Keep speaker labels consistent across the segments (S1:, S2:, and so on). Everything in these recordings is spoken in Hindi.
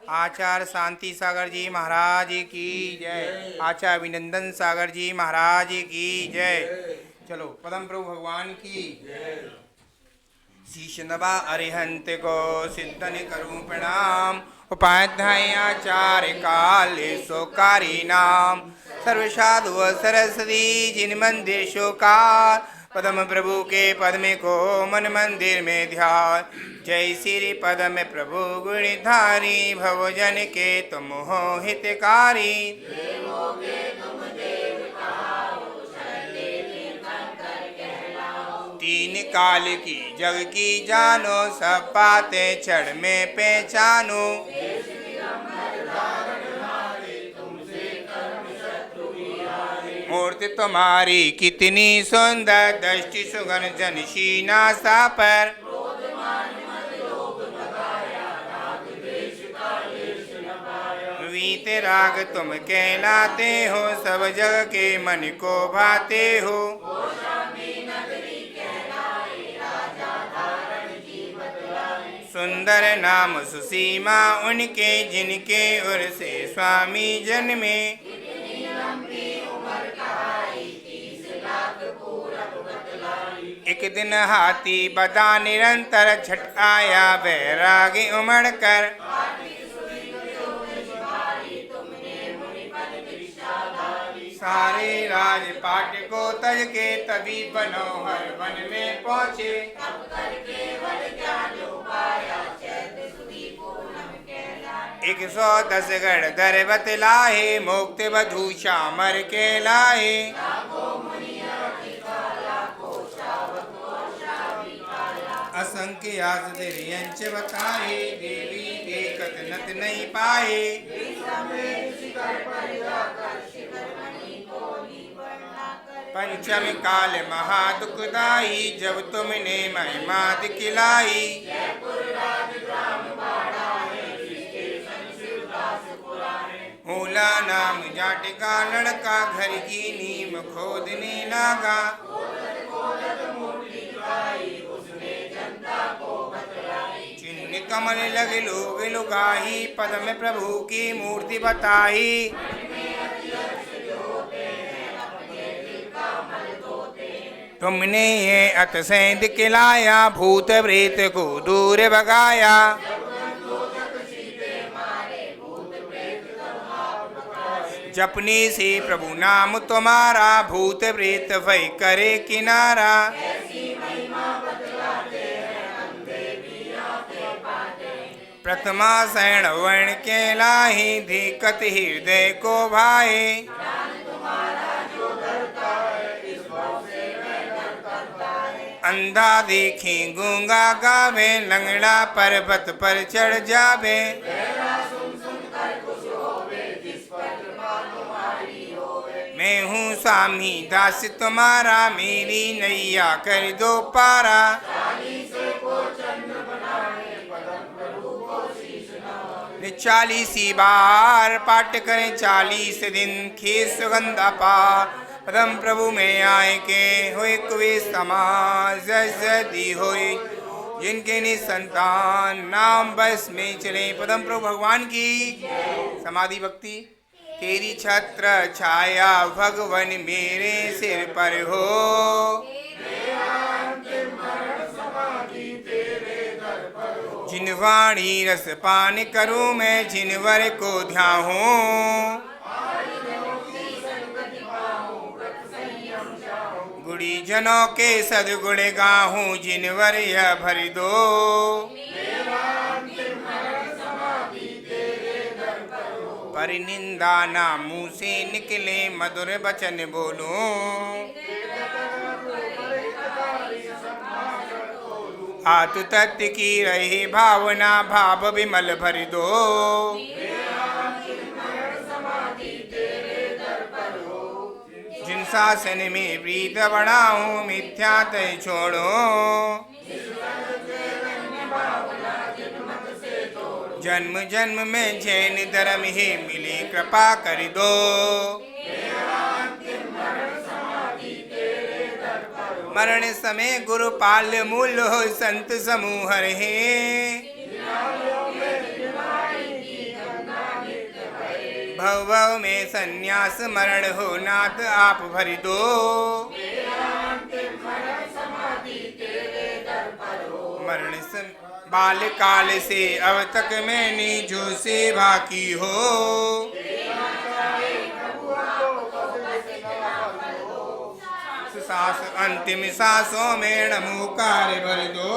S1: आचार्य शांति सागर जी महाराज की जय। आचार्य अभिनंदन सागर जी महाराज की जय। चलो पदम प्रभु भगवान की शीश नवा अरिहंत को सिद्धन करूं प्रणाम। उपाध्याय आचार्य काले सोकारी नाम सर्व साधु सरस्वती जिन मंदिर शोकार पदम प्रभु के पद्म को मन मंदिर में ध्यान। जय श्री पदम प्रभु गुणधारी भवजन के तुम हो हितकारी। तीन काल की जग की जानो सब बातें क्षण में पहचानो। मूर्ति तुम्हारी कितनी सुंदर दृष्टि सुगन जनशीना सा पर। वीत राग तुम कहलाते हो सब जग के मन को भाते हो। सुंदर नाम सुसीमा उनके जिनके उर से स्वामी जन्मे। एक दिन हाथी बदा निरंतर झट आया बैरागी उमड़ कर। सारे राजपाट को तज के तभी बनोहर वन में पहुँचे। 110 गढ़ दर बतलाहे मुक्त बधू श्यामर के लाए। असंख्य आसुरियंच बताए देवी देखत नत नहीं पाए। पंचम काल महादुखदाई जब तुमने महिमा दिखलाई। मूला नाम जाटिका लड़का घर की नीम खोदने लगा। चिन्ह कमल लगे लोग लुगाही पद्म प्रभु की मूर्ति बताई। तुमने ये अतसेंध खिलाया भूत प्रेत को दूर भगाया। जपने से प्रभु नाम तुम्हारा भूत प्रेत भय करे किनारा। प्रथमा शरण वर्ण के लाही धिकत हृदय को भाए। अंधा देखे गूंगा गावे लंगड़ा पर्वत पर चढ़ जावे। मैं हूँ स्वामी दास तुम्हारा मेरी नैया कर दो पारा। 40 बार पाठ करें 40 दिन खे सुगंध अपार। पदम प्रभु में आए के होए कुवे समाज दी होए जिनके निसंतान नाम बस में चले। पदम प्रभु भगवान की समाधि भक्ति। तेरी छत्र छाया भगवन मेरे सिर पर हो। जिनवाणी रस पान करूं मैं जिनवर को ध्याऊं। गुड़ी जनों के सदगुण गाहूं जिनवर यह भर दो। पर निंदा ना मुँह से निकले मधुर वचन बोलूं। आतु तत्व की रही भावना भाव विमल भर दो। जिन शासन में प्रीत बढ़ाऊं मिथ्या तय छोड़ो। जन्म जन्म में जैन धर्म ही मिली कृपा कर दो। मरण समय गुरु पाल मूल हो संत समूह रहे। भव भव में संन्यास मरण हो नाथ आप भर दो। मरण बाल काल से अब तक मैंने जो सेवा की हो। सांस अंतिम सांसों में नमो कार्य भर दो।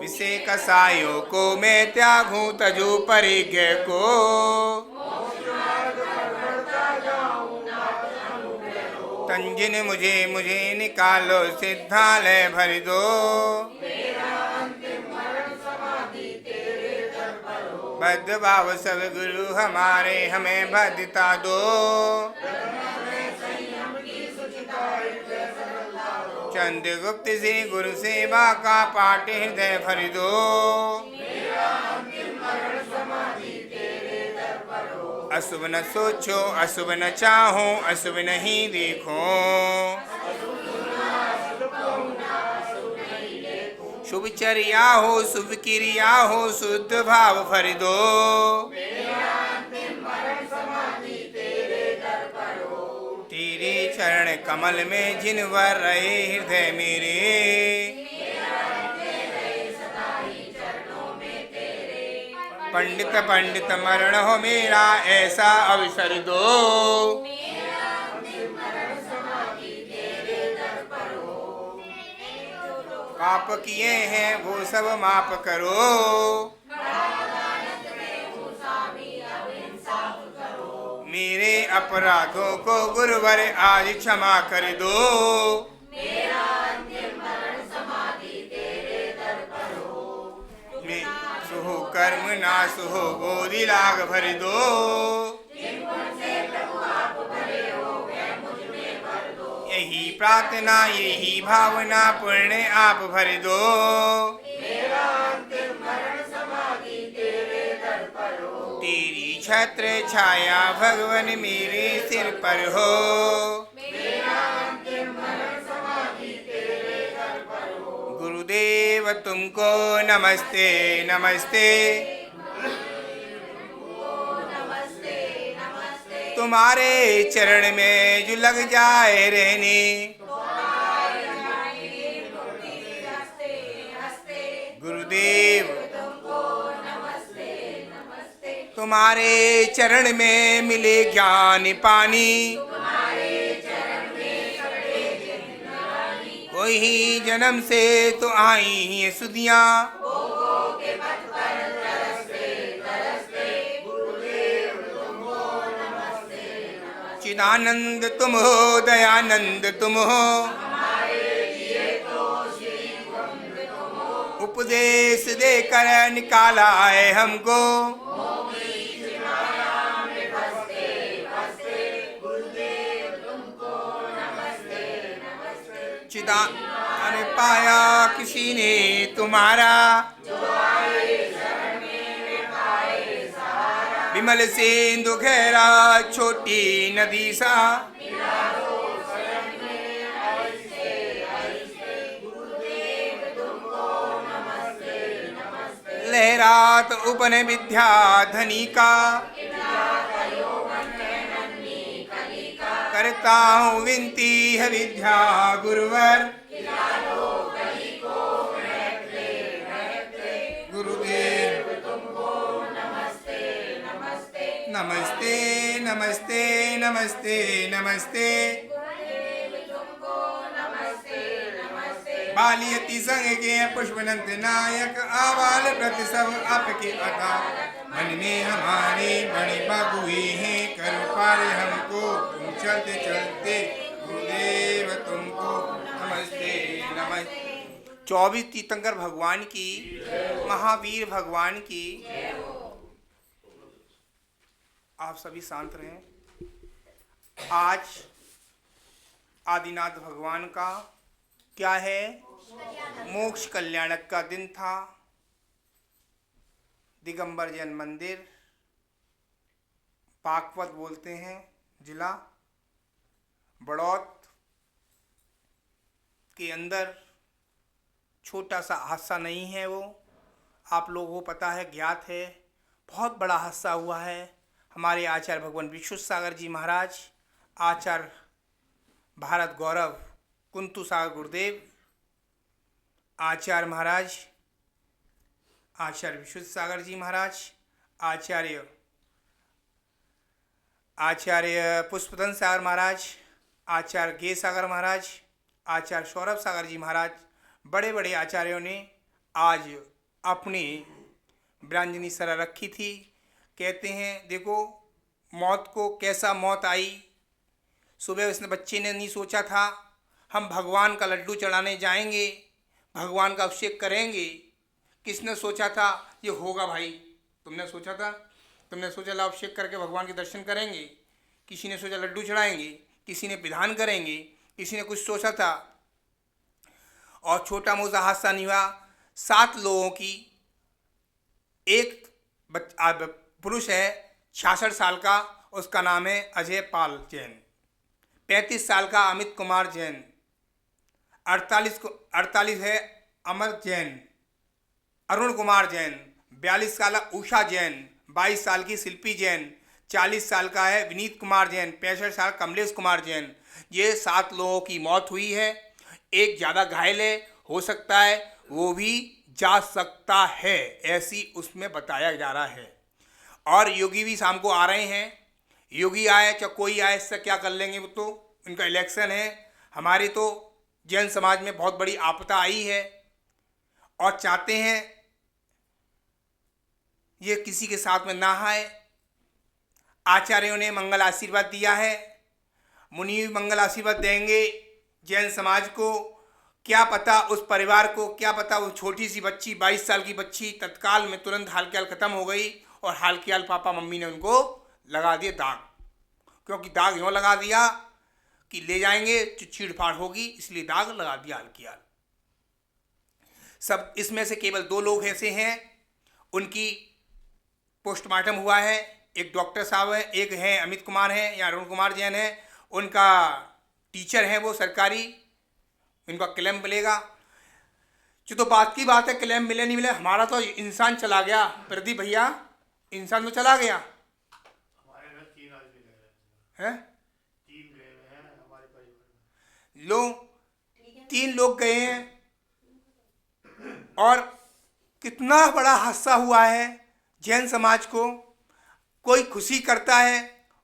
S1: विषय कसायों को मैं त्यागूं तजो परिज्ञ को। तंजिन मुझे मुझे निकालो सिद्धालय भर दो। बद्ध भाव सब गुरु हमारे हमें बद्धता दो। चंद्रगुप्त से गुरु सेवा का पाठ हृदय भर दो। अशुभ न सोचो अशुभ न चाहो अशुभ नहीं देखो। शुभ चर्या हो शुभ क्रिया हो शुद्ध भाव भर दो। तेरे चरण कमल में जिनवर रहे हृदय मेरे। पंडित पंडित मरण हो मेरा ऐसा अवसर दो। पाप किए हैं वो सब माफ करो। मेरे अपराधों को गुरुवर आज क्षमा कर दो। सुहो कर्म नाश हो गोदी लाग भर दो। यही प्रार्थना यही भावना पुण्य आप भर दो। तेरी छत्र छाया भगवन मेरे सिर पर हो। गुरुदेव तुमको नमस्ते नमस्ते। तुम्हारे चरण में जो लग जाए रहने। गुरुदेव तुम्हारे चरण में मिले ज्ञान पानी। वही जन्म से तो आई हैं सुधियाँ। चिदानंद तुम हो दयानंद तुम हो। उपदेश देकर निकाला है हमको। चिदान पाया किसी ने तुम्हारा। विमल सिंधु गहरा छोटी नदी सा। लहरात उपन विद्या धनी का। करता हूँ विनती है विद्या गुरुवर। गुरुदेव नमस्ते नमस्ते नमस्ते नमस्ते। बालियति संग के पुष्पनंत नायक आवाल प्रति सब आपके अता। मन में हमारे बड़े बाबू हैं कर पारे हमको तुम चलते चलते। गुरुदेव तुमको नमस्ते नमस्ते। 24 तीर्थंकर भगवान की महावीर भगवान की। आप सभी शांत रहें। आज आदिनाथ भगवान का क्या है मोक्ष कल्याणक का दिन था। दिगंबर जैन मंदिर पाकवत बोलते हैं, जिला बड़ौत के अंदर छोटा सा हादसा नहीं है वो। आप लोगों को पता है, ज्ञात है, बहुत बड़ा हादसा हुआ है। हमारे आचार्य भगवान विश्व सागर जी महाराज, आचार्य भारत गौरव कुंतु सागर गुरुदेव, आचार्य महाराज, आचार्य विश्व सागर जी महाराज, आचार्य पुष्पदन सागर महाराज, आचार्य गे सागर महाराज, आचार्य सौरभ सागर जी महाराज, बड़े बड़े आचार्यों ने आज अपनी विरांजनी सरा रखी थी। कहते हैं देखो मौत को कैसा मौत आई। सुबह उसने बच्चे ने नहीं सोचा था हम भगवान का लड्डू चढ़ाने जाएंगे, भगवान का अभिषेक करेंगे। किसने सोचा था ये होगा भाई? तुमने सोचा था? तुमने सोचा ला अभिषेक करके भगवान के दर्शन करेंगे? किसी ने सोचा लड्डू चढ़ाएंगे, किसी ने विधान करेंगे, किसी ने कुछ सोचा था। और छोटा मोटा हादसा नहीं हुआ। 7 लोगों की, एक पुरुष है 66 साल का, उसका नाम है अजय पाल जैन। 35 साल का अमित कुमार जैन। 48 है अमर जैन, अरुण कुमार जैन। 42 साल उषा जैन। 22 साल की शिल्पी जैन। 40 साल का है विनीत कुमार जैन। 65 साल कमलेश कुमार जैन। ये 7 लोगों की मौत हुई है। एक ज़्यादा घायल है, हो सकता है वो भी जा सकता है, ऐसी उसमें बताया जा रहा है। और योगी भी शाम को आ रहे हैं। योगी आए चाहे कोई आए, इससे क्या कर लेंगे, वो तो उनका इलेक्शन है। हमारे तो जैन समाज में बहुत बड़ी आपदा आई है और चाहते हैं ये किसी के साथ में ना आए। आचार्यों ने मंगल आशीर्वाद दिया है, मुनि भी मंगल आशीर्वाद देंगे जैन समाज को। क्या पता उस परिवार को, क्या पता वो छोटी सी बच्ची 22 साल की बच्ची तत्काल में तुरंत हाल ख्याल ख़त्म हो गई और हाल ख्याल पापा मम्मी ने उनको लगा दिए दाग। क्योंकि दाग यूँ लगा दिया कि ले जाएंगे तो चीड़फाड़ होगी, इसलिए दाग लगा दिया हाल ख्याल। सब इसमें से केवल 2 लोग ऐसे हैं उनकी पोस्टमार्टम हुआ है। एक डॉक्टर साहब है, एक है अमित कुमार है या अरुण कुमार जैन है, उनका टीचर है वो सरकारी, इनका क्लेम मिलेगा। जो तो बात की बात है, क्लेम मिले नहीं मिले, हमारा तो इंसान चला गया प्रदीप भैया, इंसान तो चला गया।
S2: हमारे घर 3 आदमी गए
S1: हैं,
S2: 3 गए हैं हमारे परिवार में।
S1: लोग 3 लोग गए हैं। और कितना बड़ा हादसा हुआ है जैन समाज को। कोई खुशी करता है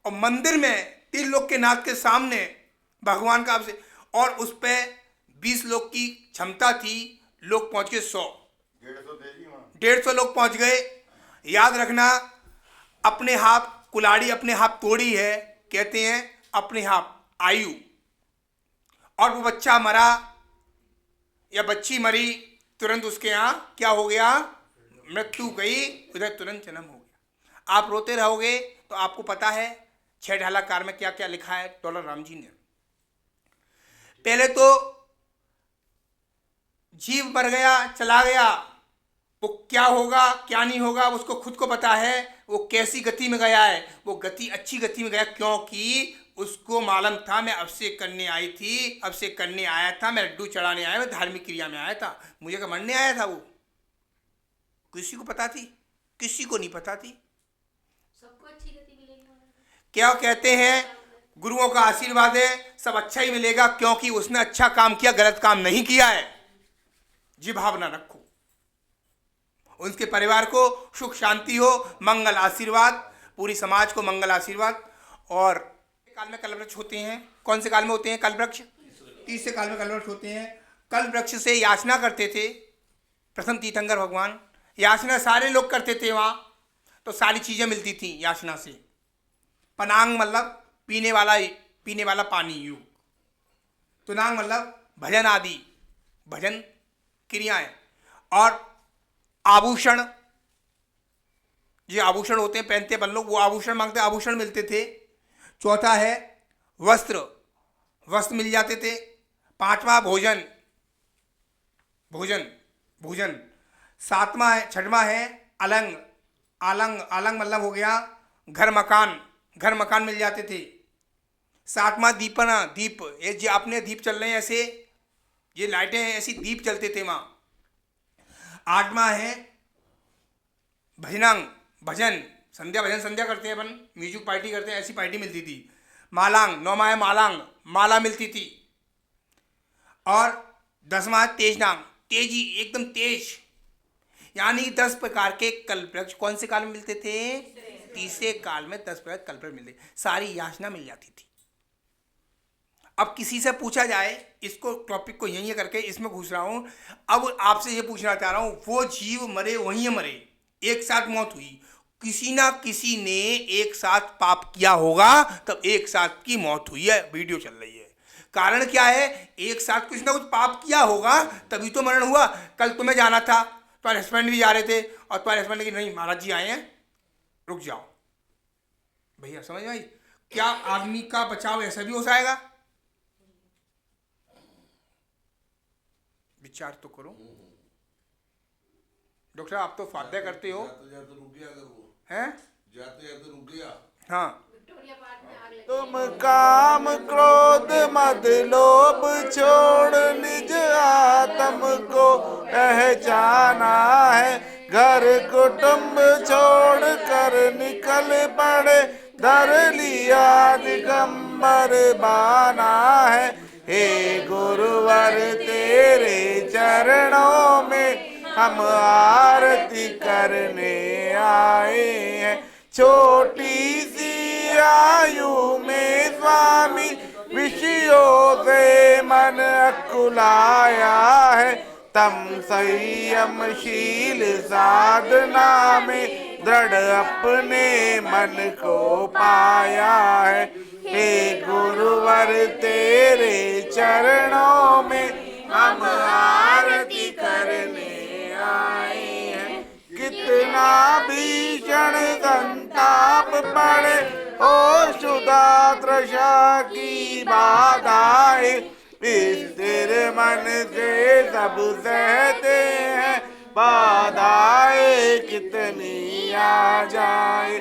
S1: और मंदिर में 3 लोग के नाथ के सामने भगवान का अभिषेक, और उस पर 20 लोग की क्षमता थी, लोग पहुंच गए 100, 150 लोग पहुंच गए। याद रखना, अपने हाथ कुल्हाड़ी अपने हाथ तोड़ी है, कहते हैं अपने हाथ आयु। और वो बच्चा मरा या बच्ची मरी, तुरंत उसके यहाँ क्या हो गया, मृत्यु गई, उधर तुरंत जन्म हो गया। आप रोते रहोगे तो आपको पता है 6 ढाला कार में क्या क्या लिखा है डॉलर राम जी ने। पहले तो जीव मर गया, चला गया, वो क्या होगा क्या नहीं होगा उसको खुद को पता है। वो कैसी गति में गया है, वो गति अच्छी गति में गया, क्योंकि उसको मालूम था मैं अभिषेक करने आई थी, अभिषेक करने आया था, मैं लड्डू चढ़ाने आया, मैं धार्मिक क्रिया में आया था, मुझे क्या मरने आया था। वो किसी को पता थी? किसी को नहीं पता थी।
S3: सबको अच्छी गति मिलेगी।
S1: क्या कहते हैं, गुरुओं का आशीर्वाद है, सब अच्छा ही मिलेगा, क्योंकि उसने अच्छा काम किया, गलत काम नहीं किया है। जी भावना रखो, उनके परिवार को सुख शांति हो, मंगल आशीर्वाद, पूरी समाज को मंगल आशीर्वाद। और काल में कल्पवृक्ष होते हैं। कौन से काल में होते हैं कल्पवृक्ष? 30 काल में कल्पवृक्ष होते हैं। कल्पवृक्ष से याचना करते थे प्रथम तीर्थंकर भगवान। याचना सारे लोग करते थे वहाँ, तो सारी चीज़ें मिलती थी याचना से। पनांग मतलब पीने वाला पानी यूँ। तुनांग मतलब भजन आदि, भजन क्रियाएं। और आभूषण, ये आभूषण होते हैं पहनते अपन लोग, वो आभूषण मांगते, आभूषण मिलते थे। चौथा है वस्त्र, वस्त्र मिल जाते थे। 5वां भोजन, भोजन। 7वां है, 6वां है अलंग, अलंग मतलब हो गया घर मकान मिल जाते थे। 7वां दीपना, दीप, ये जो अपने दीप चल रहे हैं ऐसे, ये लाइटें हैं ऐसी, दीप जलते थे वहाँ। 8वां है भजनांग भजन संध्या भजन संध्या करते हैं अपन, म्यूजिक पार्टी करते हैं, ऐसी पार्टी मिलती थी। मालांग नौमा है मालांग, माला मिलती थी। और 10वां तेजनांग, तेजी एकदम तेज, यानी 10 प्रकार के कल्पवृक्ष कौन से काल में मिलते थे? तीसरे काल में 10 प्रकार कल्पवृक्ष मिलते, सारी याचना मिल जाती थी। अब किसी से पूछा जाए, इसको टॉपिक को यहीं करके इसमें घुस रहा हूं, अब आपसे ये पूछना चाह रहा हूं, वो जीव मरे वहीं मरे, एक साथ मौत हुई, किसी ना किसी ने एक साथ पाप किया होगा तब एक साथ की मौत हुई है, वीडियो चल रही है। कारण क्या है? एक साथ कुछ ना कुछ पाप किया होगा तभी तो मरण हुआ। कल तुम्हें जाना था, तुम्हारे हस्बैंड भी जा रहे थे और तुम्हारे हस्बैंड ने नहीं महाराज जी आए हैं, रुक जाओ। भैया समझ में आई? क्या आदमी का बचाव ऐसा भी हो जाएगा? विचार तो करो। डॉक्टर आप तो फायदा करते हो,
S4: जाते रुक गया, अगर वो
S1: हैं?
S4: जाते जाते रुक गया।
S1: हाँ।
S3: विक्टोरिया पार्क में आग लगी।
S5: तुम काम क्रोध मद लोभ छोड़ निज आत्म को पहचाना है, घर कुटुंब छोड़ कर निकल पड़े, धर लिया दिगंबर बाना है। हे गुरुवर तेरे चरणों में हम आरती करने आए हैं। छोटी सी आयु में स्वामी विषयों से मन अकुलाया है, तम संयमशील साधना में दृढ़ अपने मन को पाया है। हे गुरुवर तेरे चरणों में हम आरती करने आए हैं। कितना भीषण संताप पड़े ओ शुदा तृषा की बाधाएं, स्थिर मन से सब सहते हैं, बाधाएं कितनी आ जाए।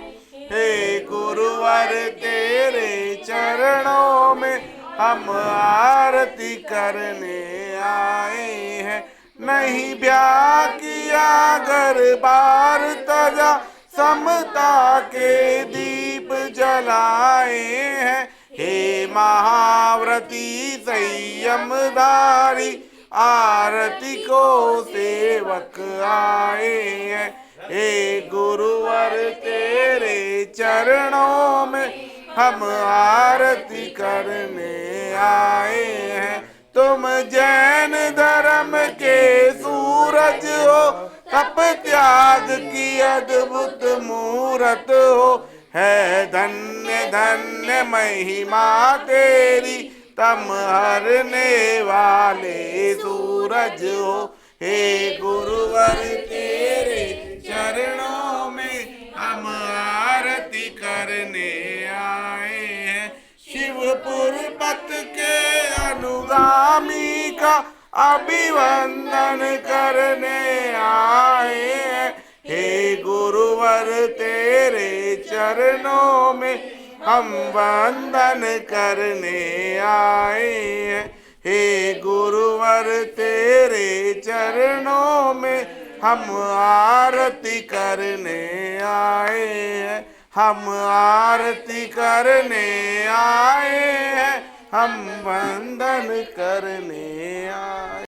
S5: हे गुरुवर तेरे चरणों में हम आरती करने आए हैं। नहीं ब्याह किया घर बार तजा, समता के दीप जलाए हैं। हे महाव्रती संयमधारी, आरती को सेवक आए हैं। हे गुरुवर तेरे चरणों में हम आरती करने आए हैं। तुम जैन धर्म के सूरज हो, तप त्याग की अद्भुत मूरत हो, है धन्य धन्य महिमा तेरी, तम हरने वाले सूरज हो। हे गुरुवर तेरे चरणों में हम आरती करने आए हैं। शिवपुर पथ के अनुगामी का अभिवंदन करने आए हैं। हे गुरुवर तेरे चरणों में हम वंदन करने आए हैं। हे गुरुवर तेरे चरणों में हम आरती करने आए हैं। हम आरती करने आए हैं, हम वंदन करने आए।